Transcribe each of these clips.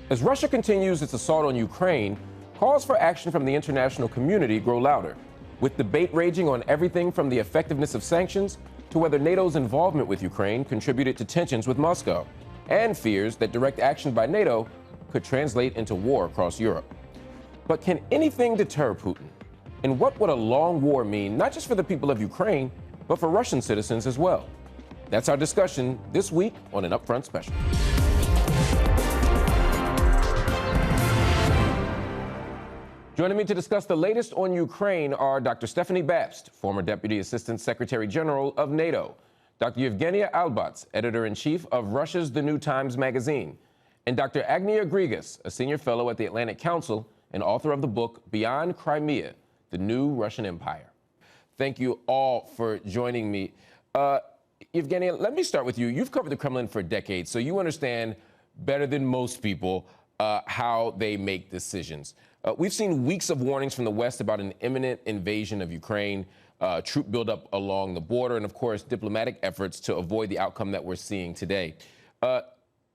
As Russia continues its assault on Ukraine, calls for action from the international community grow louder, with debate raging on everything from the effectiveness of sanctions to whether NATO's involvement with Ukraine contributed to tensions with Moscow, and fears that direct action by NATO could translate into war across Europe. But can anything deter Putin? And what would a long war mean, not just for the people of Ukraine, but for Russian citizens as well? That's our discussion this week on an UpFront special. Joining me to discuss the latest on Ukraine are Dr. Stefanie Babst, former Deputy Assistant Secretary General of NATO, Dr. Yevgenia Albats, Editor-in-Chief of Russia's The New Times Magazine, and Dr. Agnia Grigas, a Senior Fellow at the Atlantic Council and author of the book Beyond Crimea, The New Russian Empire. Thank you all for joining me. Yevgenia, let me start with you. You've covered the Kremlin for decades, so you understand better than most people how they make decisions. We've seen weeks of warnings from the West about an imminent invasion of Ukraine, troop buildup along the border, and of course, diplomatic efforts to avoid the outcome that we're seeing today.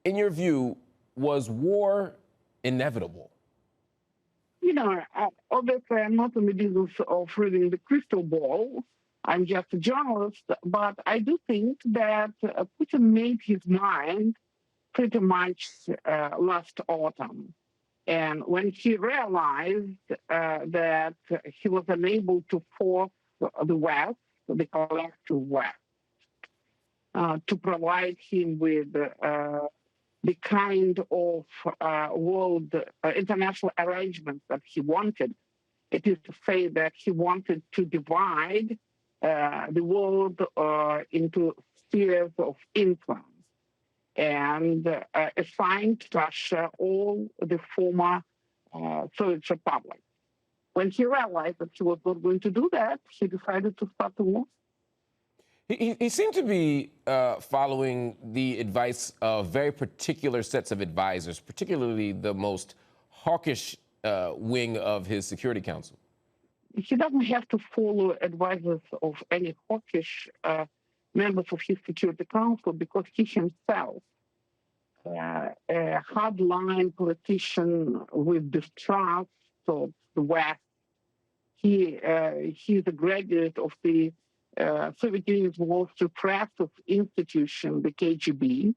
In your view, was war inevitable? You know, obviously, I'm not in the business of reading the crystal ball. I'm just a journalist, but I do think that Putin made his mind pretty much last autumn. And when he realized that he was unable to force the West, the collective West, to provide him with the kind of world international arrangements that he wanted, it is to say that he wanted to divide the world into spheres of influence and assigned to Russia all the former Soviet republics. When he realized that he was not going to do that, he decided to start the war. He seemed to be following the advice of very particular sets of advisors, particularly the most hawkish wing of his Security Council. He doesn't have to follow advices of any hawkish members of his Security Council because he himself, a hardline politician with distrust of the West, he is a graduate of the Soviet Union's most repressive institution, the KGB,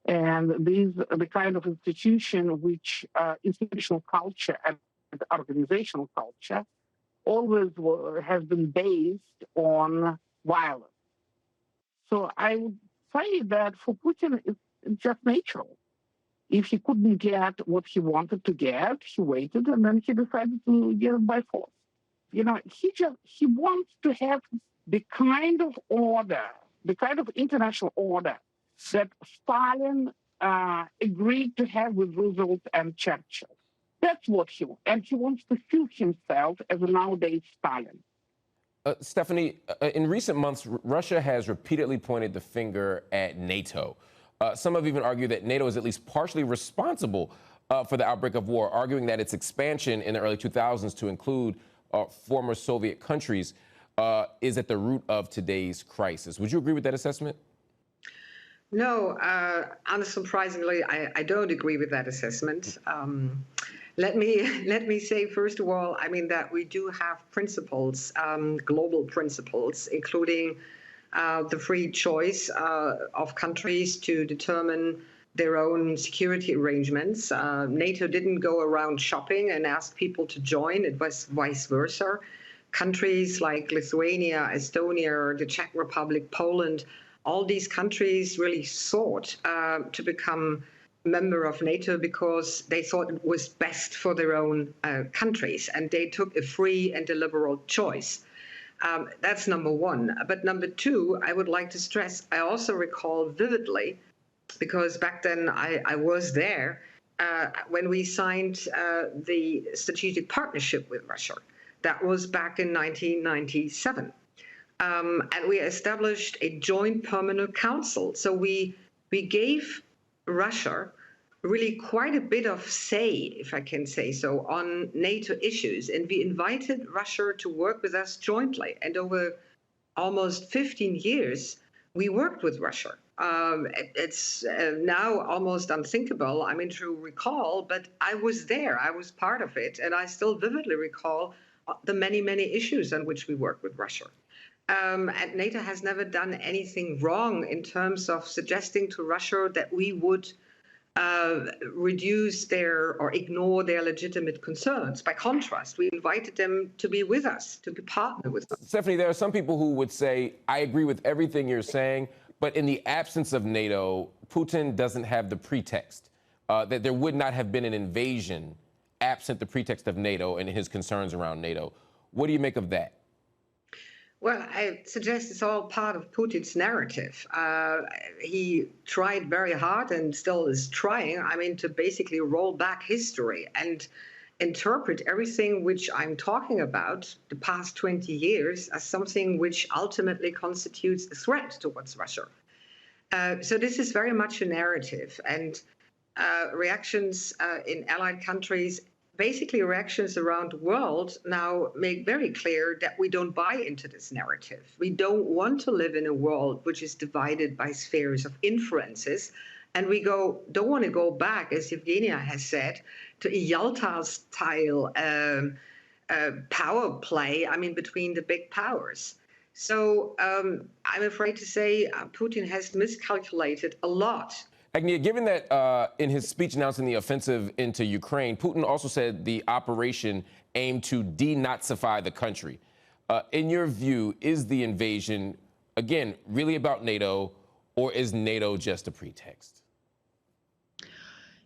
and this the kind of institution which institutional culture and organizational culture always has been based on violence. So I would say that for Putin, it's just natural. If he couldn't get what he wanted to get, he waited, and then he decided to get it by force. You know, he wants to have the kind of order, the kind of international order that Stalin agreed to have with Roosevelt and Churchill. That's what he wants. And he wants to feel himself as a nowadays Stalin. Stefanie, in recent months, Russia has repeatedly pointed the finger at NATO. Some have even argued that NATO is at least partially responsible for the outbreak of war, arguing that its expansion in the early 2000s to include former Soviet countries is at the root of today's crisis. Would you agree with that assessment? No, unsurprisingly, I don't agree with that assessment. Let me say, first of all, I mean that we do have principles, global principles, including the free choice of countries to determine their own security arrangements. NATO didn't go around shopping and ask people to join. It was vice versa. Countries like Lithuania, Estonia, the Czech Republic, Poland, all these countries really sought to become member of NATO because they thought it was best for their own countries, and they took a free and deliberate choice. That's number one. But number two, I would like to stress, I also recall vividly, because back then I was there, when we signed the strategic partnership with Russia. That was back in 1997. And we established a joint permanent council. So we gave Russia really quite a bit of say, if I can say so, on NATO issues. And we invited Russia to work with us jointly. And over almost 15 years, we worked with Russia. It's now almost unthinkable, I mean, to recall, but I was there, I was part of it, and I still vividly recall the many, many issues on which we worked with Russia. And NATO has never done anything wrong in terms of suggesting to Russia that we would reduce their or ignore their legitimate concerns. By contrast, we invited them to be with us, to be partner with us. Stefanie, there are some people who would say, I agree with everything you're saying, but in the absence of NATO, Putin doesn't have the pretext, that there would not have been an invasion absent the pretext of NATO and his concerns around NATO. What do you make of that? Well, I suggest it's all part of Putin's narrative. He tried very hard and still is trying, I mean, to basically roll back history and interpret everything which I'm talking about, the past 20 years, as something which ultimately constitutes a threat towards Russia. So this is very much a narrative, and reactions in allied countries, basically reactions around the world, now make very clear that we don't buy into this narrative. We don't want to live in a world which is divided by spheres of influences. And we don't want to go back, as Yevgenia has said, to a Yalta-style power play, I mean, between the big powers. So I'm afraid to say Putin has miscalculated a lot. Agnia, given that in his speech announcing the offensive into Ukraine, Putin also said the operation aimed to denazify the country. In your view, is the invasion, again, really about NATO, or is NATO just a pretext?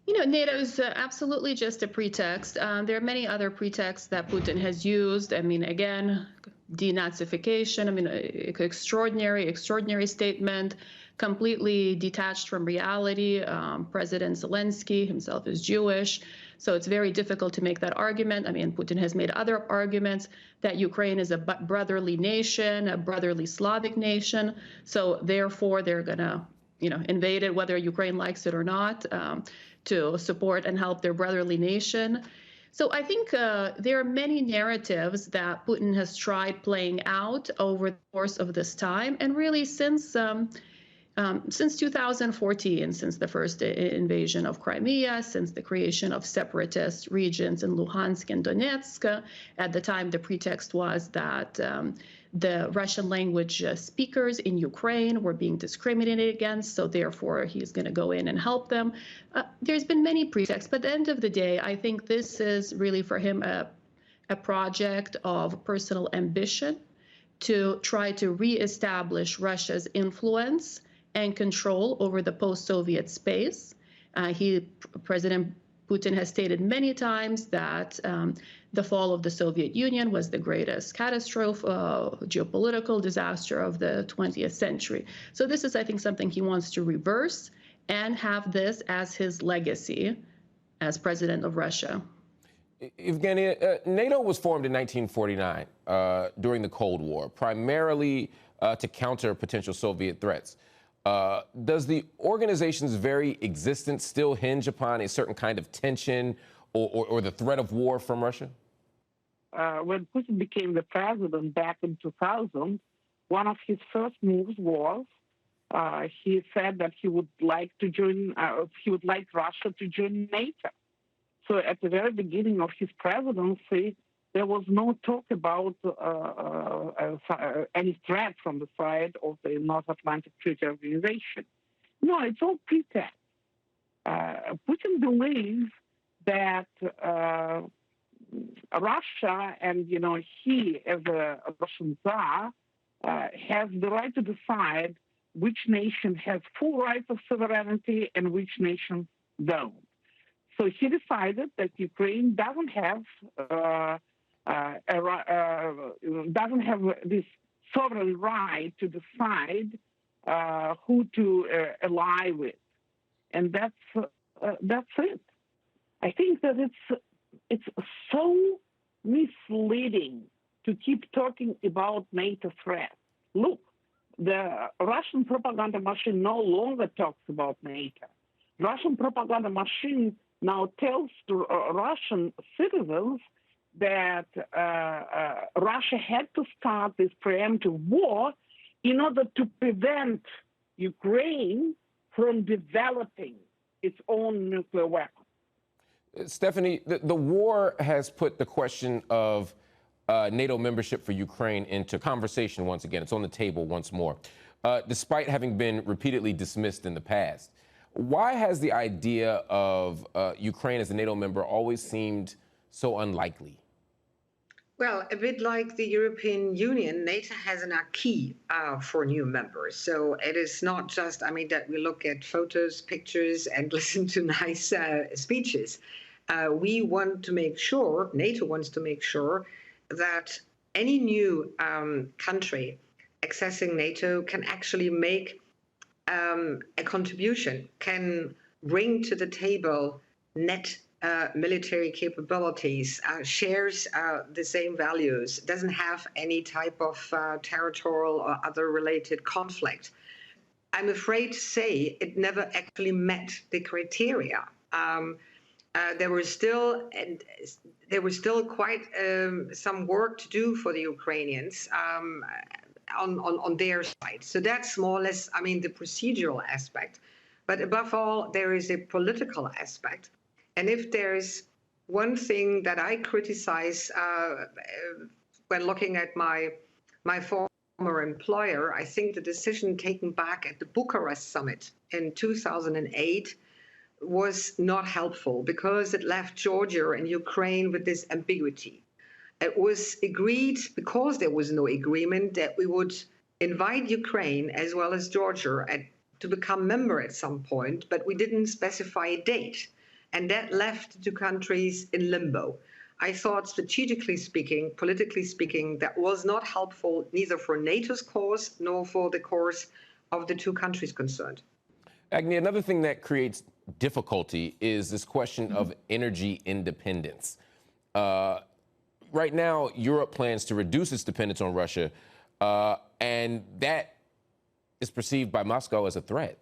You know, NATO is absolutely just a pretext. There are many other pretexts that Putin has used. I mean, again, denazification, I mean, extraordinary statement, completely detached from reality. President Zelensky himself is Jewish, so it's very difficult to make that argument. I mean, Putin has made other arguments that Ukraine is a brotherly nation, a brotherly Slavic nation, so therefore they're gonna, invade it, whether Ukraine likes it or not, to support and help their brotherly nation. So I think there are many narratives that Putin has tried playing out over the course of this time, and really since 2014, since the first invasion of Crimea, since the creation of separatist regions in Luhansk and Donetsk. At the time, the pretext was that the Russian language speakers in Ukraine were being discriminated against, so therefore he's going to go in and help them. There's been many pretexts, but at the end of the day, I think this is really for him a project of personal ambition to try to reestablish Russia's influence and control over the post-Soviet space. President Putin has stated many times that the fall of the Soviet Union was the greatest catastrophe, geopolitical disaster of the 20th century. So this is, I think, something he wants to reverse and have this as his legacy as president of Russia. Yevgenia, NATO was formed in 1949 during the Cold War, primarily to counter potential Soviet threats. Does the organization's very existence still hinge upon a certain kind of tension or the threat of war from Russia? When Putin became the president back in 2000, one of his first moves was he said that he would like to join. He would like Russia to join NATO. So at the very beginning of his presidency, there was no talk about any threat from the side of the North Atlantic Treaty Organization. No, it's all pretext. Putin believes that Russia and, he as a Russian Tsar has the right to decide which nation has full rights of sovereignty and which nations don't. So he decided that Ukraine doesn't have this sovereign right to decide who to ally with, and that's it. I think that it's so misleading to keep talking about NATO threat. Look, the Russian propaganda machine no longer talks about NATO. Russian propaganda machine now tells to Russian citizens that Russia had to start this preemptive war in order to prevent Ukraine from developing its own nuclear weapon. Stefanie, the war has put the question of NATO membership for Ukraine into conversation once again. It's on the table once more, despite having been repeatedly dismissed in the past. Why has the idea of Ukraine as a NATO member always seemed so unlikely? Well, a bit like the European Union, NATO has an acquis for new members. So it is not just, I mean, that we look at photos, pictures, and listen to nice speeches. We want to make sure, NATO wants to make sure, that any new country accessing NATO can actually make a contribution, can bring to the table net military capabilities, shares the same values, doesn't have any type of territorial or other related conflict. I'm afraid to say it never actually met the criteria. There was still quite some work to do for the Ukrainians on their side. So that's more or less, I mean, the procedural aspect. But above all, there is a political aspect. And if there's one thing that I criticize when looking at my former employer, I think the decision taken back at the Bucharest summit in 2008 was not helpful because it left Georgia and Ukraine with this ambiguity. It was agreed, because there was no agreement, that we would invite Ukraine as well as Georgia to become member at some point, but we didn't specify a date. And that left the two countries in limbo. I thought, strategically speaking, politically speaking, that was not helpful neither for NATO's cause nor for the cause of the two countries concerned. Agnia, another thing that creates difficulty is this question of energy independence. Right now, Europe plans to reduce its dependence on Russia, and that is perceived by Moscow as a threat.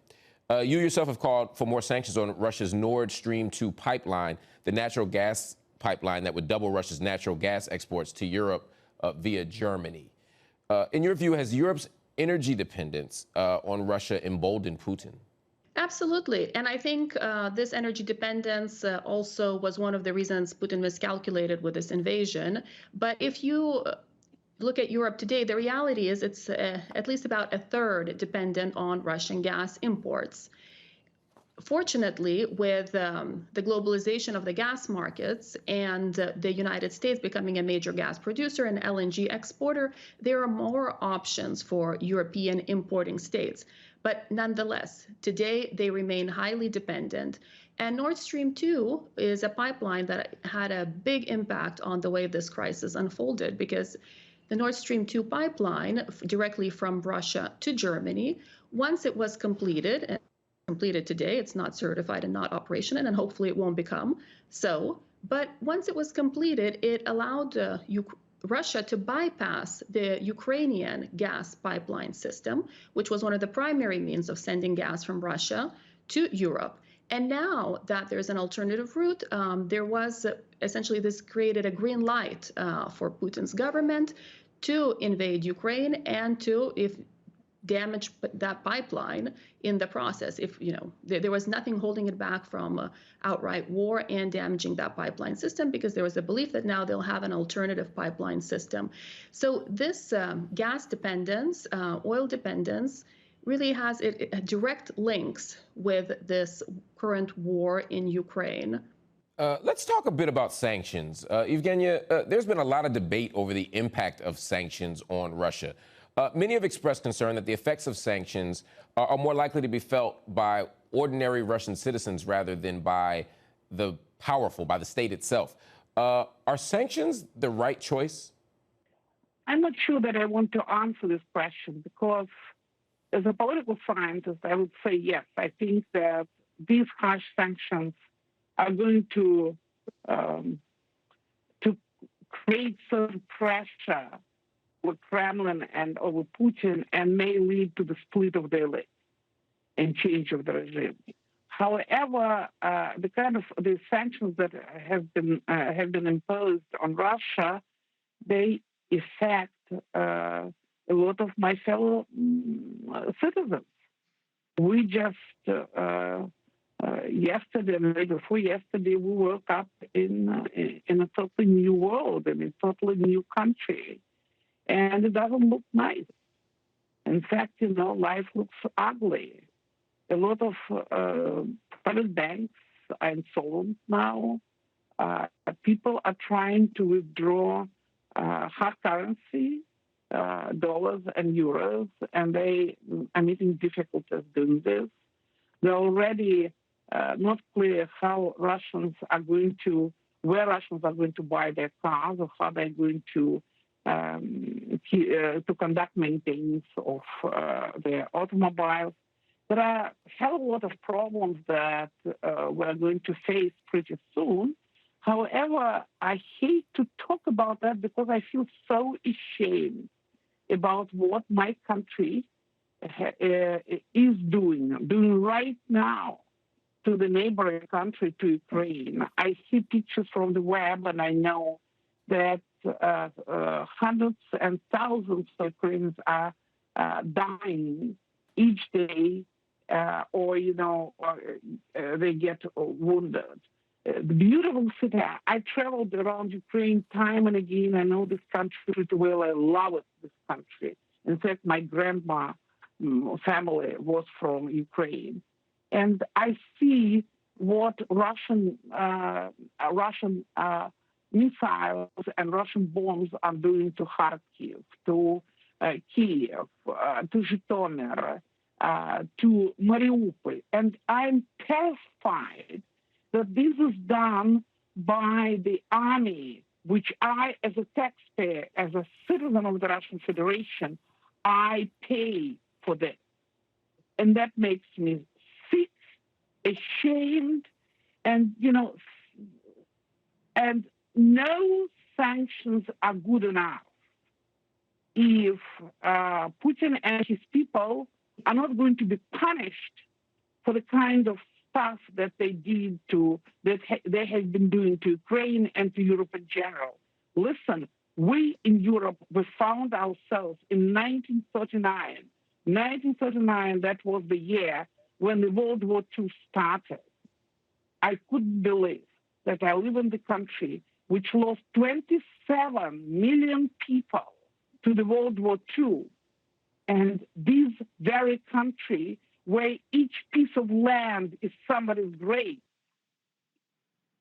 You yourself have called for more sanctions on Russia's Nord Stream 2 pipeline, the natural gas pipeline that would double Russia's natural gas exports to Europe via Germany. In your view, has Europe's energy dependence on Russia emboldened Putin? Absolutely. And I think this energy dependence also was one of the reasons Putin miscalculated with this invasion. But if you look at Europe today, the reality is it's at least about a third dependent on Russian gas imports. Fortunately, with the globalization of the gas markets and the United States becoming a major gas producer and LNG exporter, there are more options for European importing states. But nonetheless, today they remain highly dependent. And Nord Stream 2 is a pipeline that had a big impact on the way this crisis unfolded, because the Nord Stream 2 pipeline directly from Russia to Germany, once it was completed, and completed today, it's not certified and not operational, and hopefully it won't become so. But once it was completed, it allowed Russia to bypass the Ukrainian gas pipeline system, which was one of the primary means of sending gas from Russia to Europe. And now that there's an alternative route, there was essentially this created a green light for Putin's government to invade Ukraine and to, if damage that pipeline in the process. If there was nothing holding it back from outright war and damaging that pipeline system, because there was a belief that now they'll have an alternative pipeline system. So this gas dependence, oil dependence, really has direct links with this current war in Ukraine. Let's talk a bit about sanctions. Yevgenia, there's been a lot of debate over the impact of sanctions on Russia. Many have expressed concern that the effects of sanctions are more likely to be felt by ordinary Russian citizens rather than by the powerful, by the state itself. Are sanctions the right choice? I'm not sure that I want to answer this question, because as a political scientist, I would say yes. I think that these harsh sanctions are going to create some pressure with Kremlin and over Putin, and may lead to the split of the elite and change of the regime. However, the sanctions that have been imposed on Russia, they affect a lot of my fellow citizens. We just yesterday, and the day before yesterday, we woke up in a totally new world, in a totally new country, and it doesn't look nice. In fact, life looks ugly. A lot of private banks are insolvent now. People are trying to withdraw hard currency, dollars and euros, and they are meeting difficulties doing this. They're already not clear how Russians are going to, where Russians are going to buy their cars, or how they're going to conduct maintenance of their automobiles. There are a hell of a lot of problems that we're going to face pretty soon. However, I hate to talk about that because I feel so ashamed about what my country is doing right now to the neighboring country, to Ukraine. I see pictures from the web, and I know that hundreds and thousands of Ukrainians are dying each day, or they get wounded. The beautiful city. I traveled around Ukraine time and again. I know this country pretty well. I love it, this country. In fact, my grandma family was from Ukraine. And I see what Russian missiles and Russian bombs are doing to Kharkiv, to Kiev, to Zhytomyr, to Mariupol. And I'm terrified that this is done by the army, which I, as a taxpayer, as a citizen of the Russian Federation, I pay for this. And that makes me sick, ashamed, and, and no sanctions are good enough if Putin and his people are not going to be punished for the kind of stuff that they did they have been doing to Ukraine and to Europe in general. Listen, we in Europe, we found ourselves in 1939. 1939, that was the year when the World War II started. I couldn't believe that I live in the country which lost 27 million people to the World War II. And this very country, where each piece of land is somebody's grave,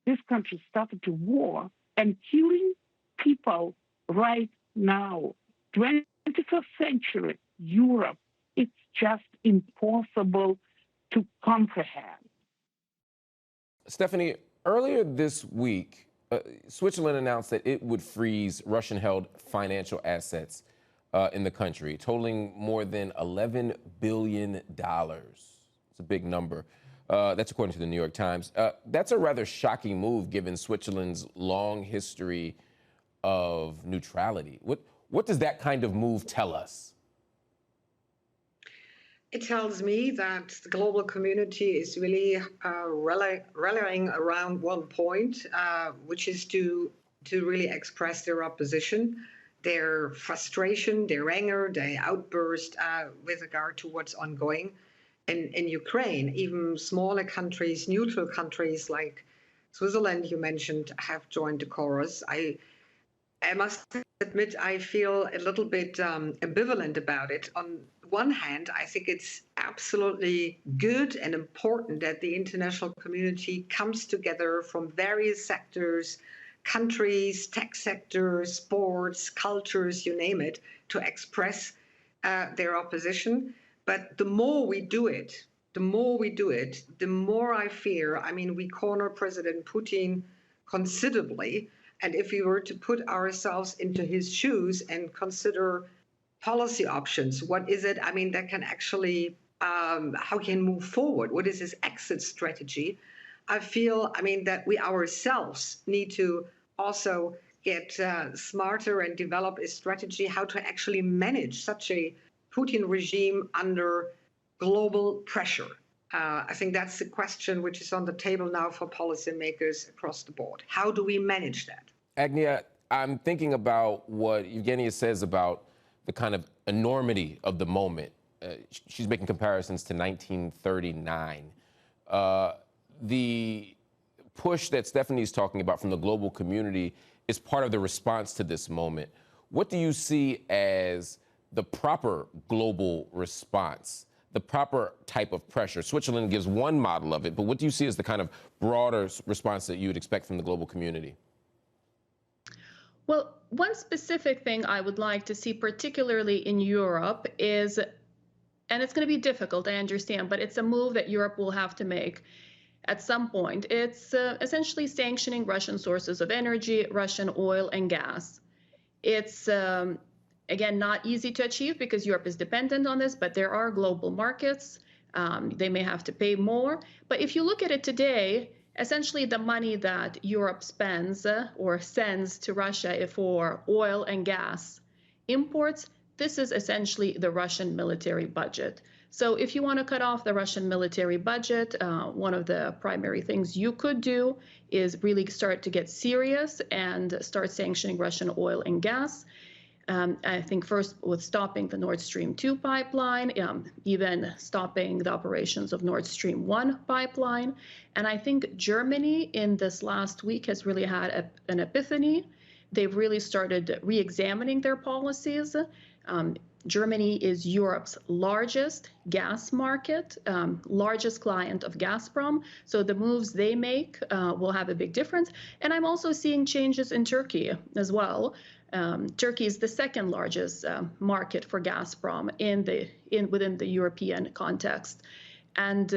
this country started a war and killing people right now. 21st century Europe, it's just impossible to comprehend. Stefanie, earlier this week, Switzerland announced that it would freeze Russian-held financial assets in the country, totaling more than $11 billion. It's a big number. That's according to the New York Times. That's a rather shocking move given Switzerland's long history of neutrality. What does that kind of move tell us? It tells me that the global community is really rallying around one point, which is to really express their opposition, their frustration, their anger, their outburst with regard to what's ongoing in Ukraine. Even smaller countries, neutral countries like Switzerland, you mentioned, have joined the chorus. I must admit, I feel a little bit ambivalent about it. On one hand, I think it's absolutely good and important that the international community comes together from various sectors, countries, tech sectors, sports, cultures, you name it, to express their opposition. But the more we do it, the more I fear, we corner President Putin considerably. And if we were to put ourselves into his shoes and consider policy options, what is it, that can actually, how can move forward? What is his exit strategy? I feel, that we ourselves need to also get smarter and develop a strategy how to actually manage such a Putin regime under global pressure. I think that's the question which is on the table now for policymakers across the board. How do we manage that? Agnia, I'm thinking about what Yevgenia says about the kind of enormity of the moment. She's making comparisons to 1939. The push that Stefanie's talking about from the global community is part of the response to this moment. What do you see as the proper global response, the proper type of pressure? Switzerland gives one model of it, but what do you see as the kind of broader response that you would expect from the global community? Well, one specific thing I would like to see, particularly in Europe, is, and it's going to be difficult, I understand, but it's a move that Europe will have to make at some point. It's essentially sanctioning Russian sources of energy, Russian oil and gas. It's, again, not easy to achieve because Europe is dependent on this, but there are global markets. They may have to pay more. But if you look at it today, essentially the money that Europe spends or sends to Russia for oil and gas imports, this is essentially the Russian military budget. So if you want to cut off the Russian military budget, one of the primary things you could do is really start to get serious and start sanctioning Russian oil and gas. I think first with stopping the Nord Stream 2 pipeline, even stopping the operations of Nord Stream 1 pipeline. And I think Germany in this last week has really had an epiphany. They've really started re-examining their policies. Germany is Europe's largest gas market, largest client of Gazprom. So the moves they make will have a big difference. And I'm also seeing changes in Turkey as well. Turkey is the second largest market for Gazprom within the European context. And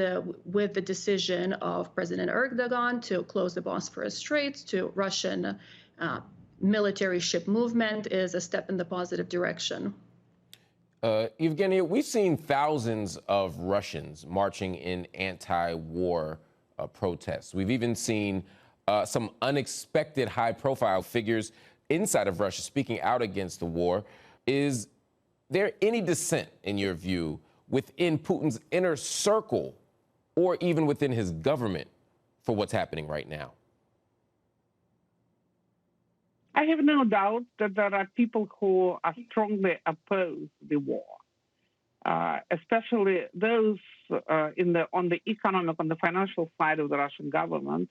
with the decision of President Erdogan to close the Bosphorus Straits to Russian military ship movement is a step in the positive direction. Yevgenia, we've seen thousands of Russians marching in anti-war protests. We've even seen some unexpected high-profile figures inside of Russia speaking out against the war. Is there any dissent, in your view, within Putin's inner circle or even within his government for what's happening right now? I have no doubt that there are people who are strongly opposed the war, especially those on the economic, on the financial side of the Russian government,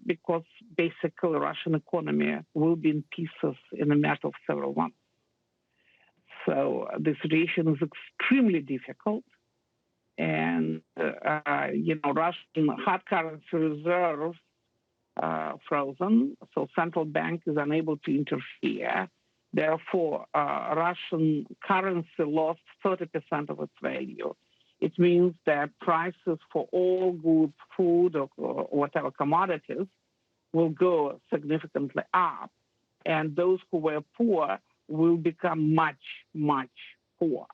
because basically the Russian economy will be in pieces in a matter of several months. So the situation is extremely difficult. And, Russian hard currency reserves frozen, so central bank is unable to interfere. Therefore, Russian currency lost 30% of its value. It means that prices for all goods, food, or whatever commodities will go significantly up, and those who were poor will become much, much poorer.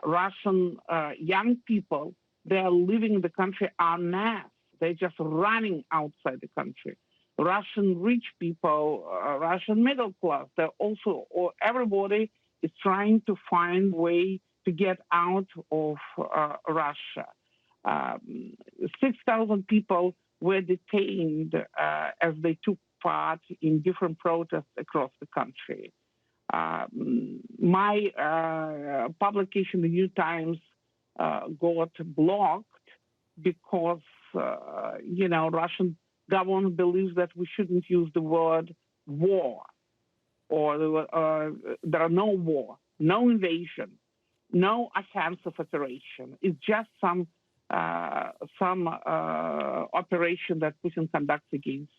Russian young people, they are leaving the country en masse. They're just running outside the country. Russian rich people, Russian middle class, they're also, or everybody is trying to find a way to get out of Russia. 6,000 people were detained as they took part in different protests across the country. My publication, The New Times, got blocked because, Russian government believes that we shouldn't use the word war, or there are no war, no invasion, no offensive operation. It's just some operation that Putin conducts against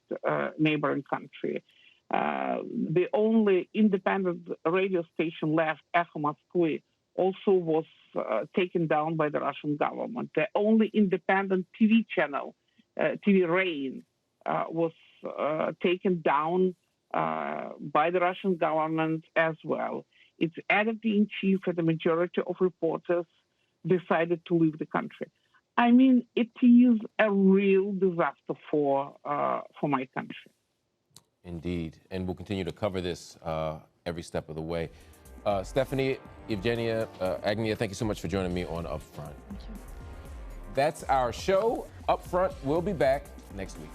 neighboring country. The only independent radio station left, Echo Moskvy, also was taken down by the Russian government. The only independent TV channel, TV Rain, was taken down by the Russian government as well. Its editor-in-chief and the majority of reporters decided to leave the country. I mean, it is a real disaster for my country. Indeed, and we'll continue to cover this every step of the way. Stefanie, Yevgenia, Agnia, thank you so much for joining me on UpFront. Thank you. That's our show. UpFront will be back next week.